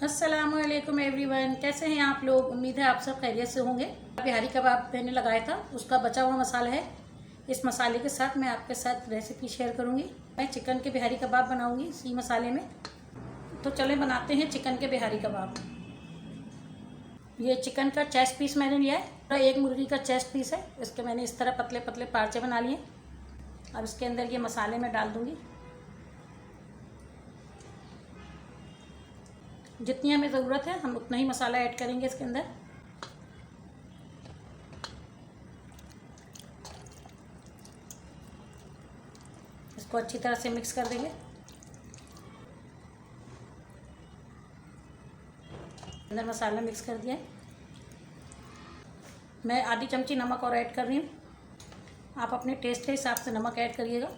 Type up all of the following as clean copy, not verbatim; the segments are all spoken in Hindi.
अस्सलामुअलैकुम एवरीवन, कैसे हैं आप लोग। उम्मीद है आप सब खैरियत से होंगे। बिहारी कबाब मैंने लगाया था, उसका बचा हुआ मसाला है। इस मसाले के साथ मैं आपके साथ रेसिपी शेयर करूंगी। मैं चिकन के बिहारी कबाब बनाऊंगी इसी मसाले में। तो चलें बनाते हैं चिकन के बिहारी कबाब। ये चिकन का चेस्ट पीस मैंने लिया है, एक मुर्गी का चेस्ट पीस है। इसके मैंने इस तरह पतले पतले पार्चे बना लिए। अब इसके अंदर ये मसाले मैं डाल दूँगी। जितनी हमें ज़रूरत है हम उतना ही मसाला ऐड करेंगे इसके अंदर। इसको अच्छी तरह से मिक्स कर देंगे। अंदर मसाला मिक्स कर दिया है। मैं आधी चमची नमक और ऐड कर रही हूँ। आप अपने टेस्ट के हिसाब से नमक ऐड करिएगा।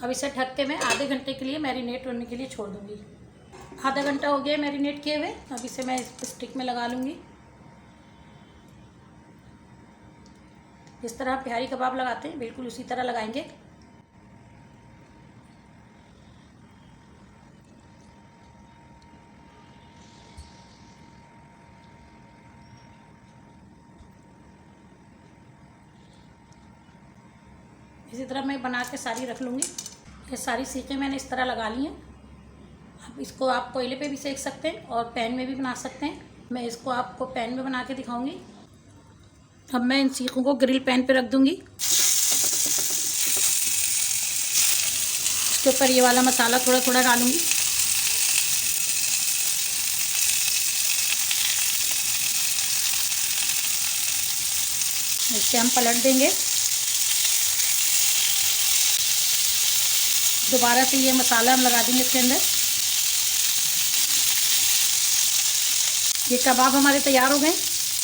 अब इसे ढक के मैं आधे घंटे के लिए मैरिनेट होने के लिए छोड़ दूँगी। आधा घंटा हो गया मैरिनेट किए हुए। अब इसे मैं स्टिक में लगा लूँगी। जिस तरह आप बिहारी कबाब लगाते हैं बिल्कुल उसी तरह लगाएंगे। इसी तरह मैं बना के सारी रख लूँगी। ये सारी सीखें मैंने इस तरह लगा ली हैं। अब इसको आप कोयले पे भी सेक सकते हैं और पैन में भी बना सकते हैं। मैं इसको आपको पैन में बना के दिखाऊंगी। अब मैं इन सीखों को ग्रिल पैन पे रख दूँगी। इसके ऊपर ये वाला मसाला थोड़ा थोड़ा डालूँगी। इससे हम पलट देंगे। दोबारा से ये मसाला हम लगा देंगे इसके अंदर। ये कबाब हमारे तैयार हो गए।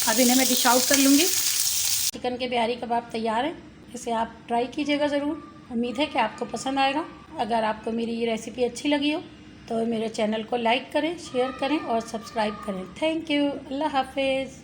अब इन्हें मैं डिश आउट कर लूँगी। चिकन के बिहारी कबाब तैयार हैं। इसे आप ट्राई कीजिएगा ज़रूर। उम्मीद है कि आपको पसंद आएगा। अगर आपको मेरी ये रेसिपी अच्छी लगी हो तो मेरे चैनल को लाइक करें, शेयर करें और सब्सक्राइब करें। Thank you. अल्लाह हाफिज़।